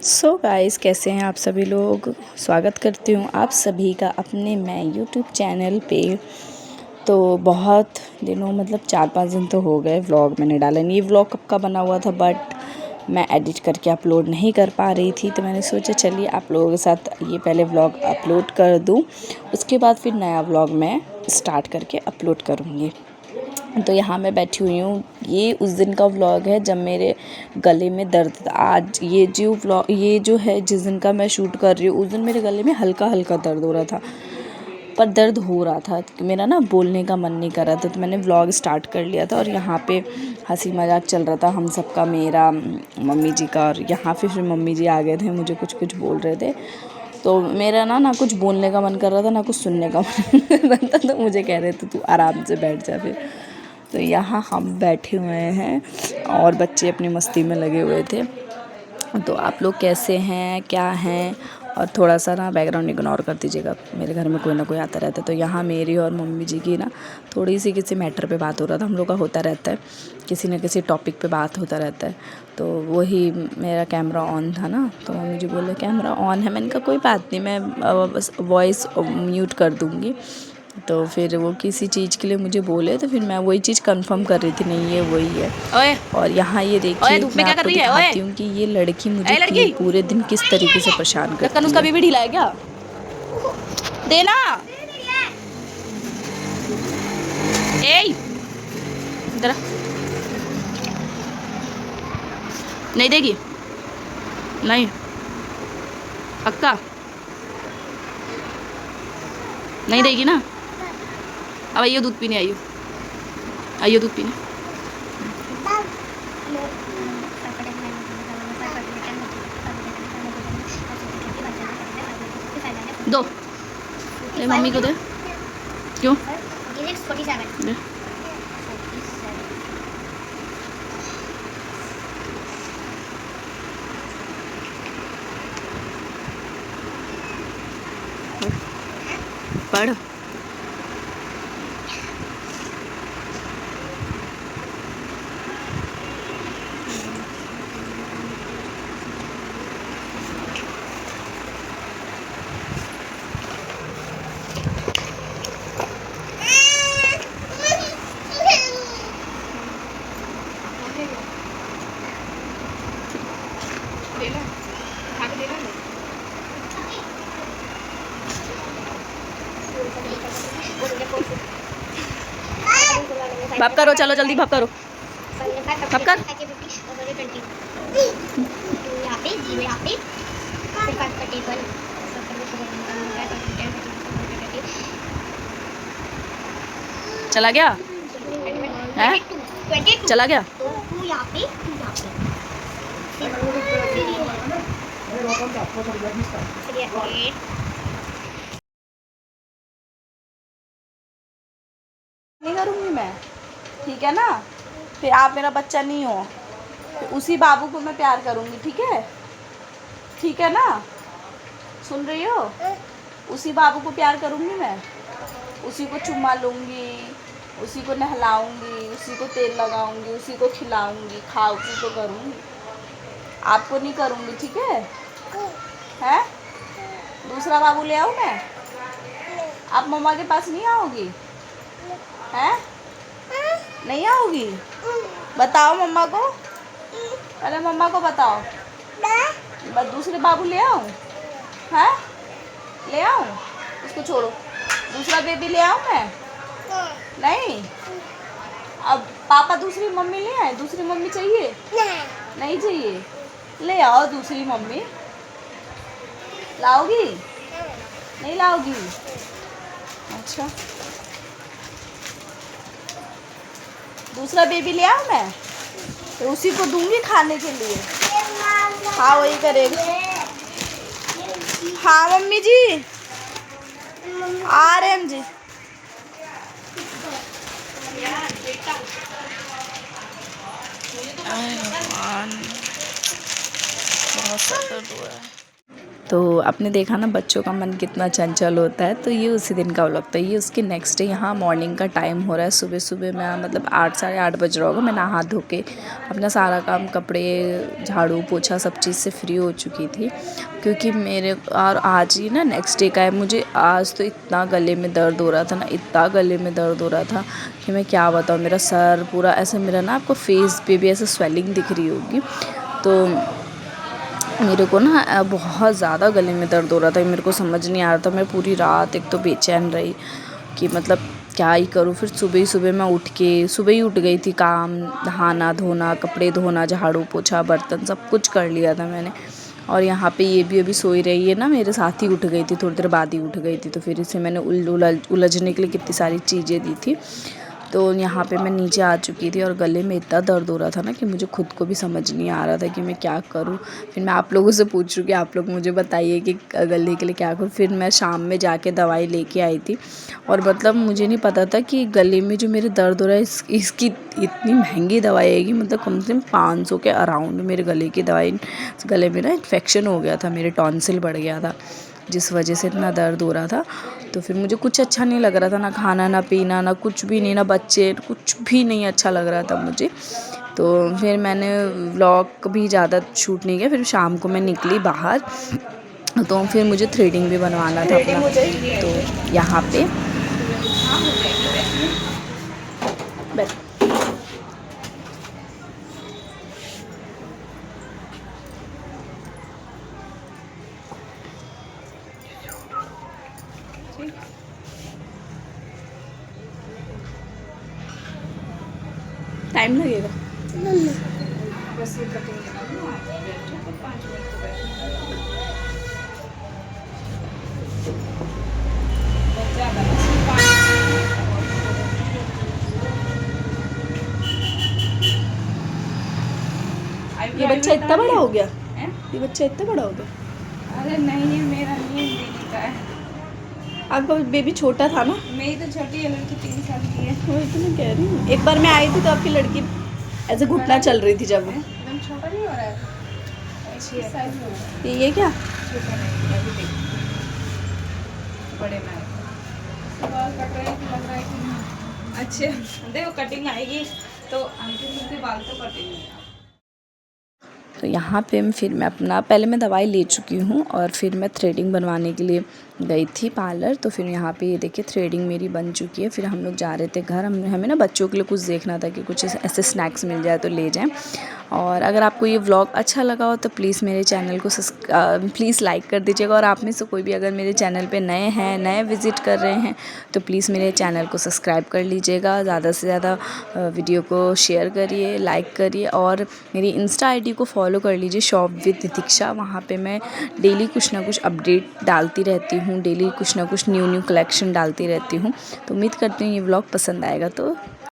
So guys, कैसे हैं आप सभी लोग। स्वागत करती हूँ आप सभी का अपने मैं यूट्यूब चैनल पे। तो बहुत दिनों मतलब 4-5 दिन तो हो गए व्लॉग मैंने डाला नहीं। ये व्लॉग कब का बना हुआ था बट मैं एडिट करके अपलोड नहीं कर पा रही थी, तो मैंने सोचा चलिए आप लोगों के साथ ये पहले व्लॉग अपलोड कर दूँ, उसके बाद फिर नया व्लॉग मैं स्टार्ट करके अपलोड करूँगी। तो यहाँ मैं बैठी हुई हूँ। ये उस दिन का व्लॉग है जब मेरे गले में दर्द था। आज ये जो है जिस दिन का मैं शूट कर रही हूँ, उस दिन मेरे गले में हल्का हल्का दर्द हो रहा था, पर दर्द हो रहा था। मेरा ना बोलने का मन नहीं कर रहा था, तो मैंने व्लॉग स्टार्ट कर लिया था। और यहाँ पे हंसी मजाक चल रहा था हम सबका, मेरा, मम्मी जी का। और यहाँ फिर मम्मी जी आ गए थे, मुझे कुछ कुछ बोल रहे थे। तो मेरा ना कुछ बोलने का मन कर रहा था, ना कुछ सुनने का मन कर रहा था। तो मुझे कह रहे थे तू आराम से बैठ जा फिर। तो यहाँ हम बैठे हुए हैं और बच्चे अपनी मस्ती में लगे हुए थे। तो आप लोग कैसे हैं, क्या हैं। और थोड़ा सा ना बैकग्राउंड इग्नोर कर दीजिएगा, मेरे घर में कोई ना कोई आता रहता है। तो यहाँ मेरी और मम्मी जी की ना थोड़ी सी किसी मैटर पे बात हो रहा था। हम लोग का होता रहता है, किसी न किसी टॉपिक पे बात होता रहता है। तो वही मेरा कैमरा ऑन था ना, तो मम्मी जी बोले कैमरा ऑन है। मैंने कहा कोई बात नहीं, मैं बस वॉइस म्यूट कर दूँगी। तो फिर वो किसी चीज़ के लिए मुझे बोले, तो फिर मैं वही चीज़ कंफर्म कर रही थी, नहीं ये वही है। ओए, और यहाँ ये देखिए, धूप में मैं क्या कर आपको रही है? दिखाती हूँ कि ये लड़की मुझे लड़की, पूरे दिन किस तरीके से परेशान ढक्कन करती उसका है। भी ढीला है क्या? देना। ए, इधर नहीं देगी, नहीं पक्का नहीं देगी ना। अब आइयो दूध पीने, आइयो दूध पीने। दो, ले मम्मी को दे। क्यों? दे। पढ़। भाप करो, चलो जल्दी भाप करो, भाप कर। चला गया है, चला गया। नहीं करूँगी मैं, ठीक है ना। फिर आप मेरा बच्चा नहीं हो, फिर उसी बाबू को मैं प्यार करूँगी, ठीक है, ठीक है ना। सुन रही हो, उसी बाबू को प्यार करूँगी मैं, उसी को चुम्मा लूँगी, उसी को नहलाऊँगी, उसी को तेल लगाऊँगी, उसी को खिलाऊँगी, खा उसी को करूँगी, आपको नहीं करूँगी, ठीक है। हैं, दूसरा बाबू ले आऊँ मैं? आप मम्मा के पास नहीं आओगी? हैं, नहीं आओगी? बताओ मम्मा को, पहले मम्मा को बताओ। बस दूसरे बाबू ले आऊँ? हैं, ले आऊँ? उसको छोड़ो, दूसरा बेबी ले आऊँ मैं? नहीं। अब पापा दूसरी मम्मी ले आए? दूसरी मम्मी चाहिए? नहीं चाहिए, ले आओ दूसरी मम्मी। लाओगी? नहीं लाओगी? अच्छा, दूसरा बेबी ले आओ मैं? तो उसी को दूंगी खाने के लिए। हाँ वही करेगा। हाँ मम्मी जी, आ रहे हम जी। भगवान, बहुत सर दर्द हुआ है। तो आपने देखा ना बच्चों का मन कितना चंचल होता है। तो ये उसी दिन का व्लॉग था। ये उसके नेक्स्ट डे यहाँ मॉर्निंग का टाइम हो रहा है। सुबह सुबह मैं मतलब 8 साढ़े 8 बज रहा होगा। मैं नहा धो के अपना सारा काम, कपड़े, झाड़ू पोछा सब चीज़ से फ्री हो चुकी थी, क्योंकि मेरे और आज ही ना नेक्स्ट डे का है। मुझे आज तो इतना गले में दर्द हो रहा था ना, इतना गले में दर्द हो रहा था कि मैं क्या बताऊँ। मेरा सर पूरा ऐसे, मेरा ना आपको फेस पे भी ऐसे स्वेलिंग दिख रही होगी। तो मेरे को ना बहुत ज़्यादा गले में दर्द हो रहा था। मेरे को समझ नहीं आ रहा था। मैं पूरी रात एक तो बेचैन रही कि मतलब क्या ही करूँ। फिर सुबह मैं सुबह ही उठ गई थी। काम, नहाना धोना, कपड़े धोना, झाड़ू पोछा, बर्तन सब कुछ कर लिया था मैंने। और यहाँ पे ये भी अभी सोई रही है ना, मेरे साथ ही उठ गई थी, थोड़ी देर बाद ही उठ गई थी। तो फिर इसे मैंने उलझने के लिए कितनी सारी चीज़ें दी थी। तो यहाँ पे मैं नीचे आ चुकी थी और गले में इतना दर्द हो रहा था ना कि मुझे खुद को भी समझ नहीं आ रहा था कि मैं क्या करूँ। फिर मैं आप लोगों से पूछ रही हूँ कि आप लोग मुझे बताइए कि गले के लिए क्या करूँ। फिर मैं शाम में जाके दवाई लेके आई थी और मतलब मुझे नहीं पता था कि गले में जो मेरे दर्द हो रहा है इसकी इतनी महंगी दवाई आएगी। मतलब कम से कम 500 के अराउंड मेरे गले की दवाई। गले में ना इन्फेक्शन हो गया था, मेरे टॉन्सिल बढ़ गया था, जिस वजह से इतना दर्द हो रहा था। तो फिर मुझे कुछ अच्छा नहीं लग रहा था, ना खाना ना पीना ना कुछ भी नहीं, ना बच्चे, कुछ भी नहीं अच्छा लग रहा था मुझे। तो फिर मैंने व्लॉग भी ज़्यादा शूट नहीं किया। फिर शाम को मैं निकली बाहर, तो फिर मुझे थ्रेडिंग भी बनवाना था अपना। तो यहाँ पे टाइम लगेगा। बस ये कटिंग ये बच्चा इतना बड़ा हो गया है? ये बच्चा इतना बड़ा हो गया? अरे नहीं, ये मेरा नहीं है, दीदी का है। आपका बेबी छोटा था ना? मेरी तो छोटी है, लड़की 3 साल की है। वही तो मैं कह रही हूँ। एक बार मैं आई थी तो आपकी लड़की ऐसे घुटना चल रही थी जब। एकदम छोटा नहीं हो रहा है, ऐसी साइज में हो रहा है। ये क्या छोटा नहीं, अभी देख बड़े में बाल कट रहे हैं, लग रहा है कि अच्छे। देखो कटिंग आएगी तो हल्के बाल तो कटेंगे। तो यहाँ पे फिर मैं अपना, पहले मैं दवाई ले चुकी हूँ और फिर मैं थ्रेडिंग बनवाने के लिए गई थी पार्लर। तो फिर यहाँ पे ये देखिए थ्रेडिंग मेरी बन चुकी है। फिर हम लोग जा रहे थे घर। हमें ना बच्चों के लिए कुछ देखना था कि कुछ ऐसे स्नैक्स मिल जाए तो ले जाएं। और अगर आपको ये व्लॉग अच्छा लगा हो तो प्लीज़ मेरे चैनल को प्लीज़ लाइक कर दीजिएगा। और आप में से कोई भी अगर मेरे चैनल पे नए विज़िट कर रहे हैं तो प्लीज़ मेरे चैनल को सब्सक्राइब कर लीजिएगा। ज़्यादा से ज़्यादा वीडियो को शेयर करिए, लाइक करिए और मेरी इंस्टा आईडी को फॉलो कर लीजिए, शॉप विद दीक्षा। वहाँ पे मैं डेली कुछ ना कुछ अपडेट डालती रहती हूँ, डेली कुछ ना कुछ न्यू कलेक्शन डालती रहती हूँ। तो उम्मीद करती हूँ ये व्लॉग पसंद आएगा। तो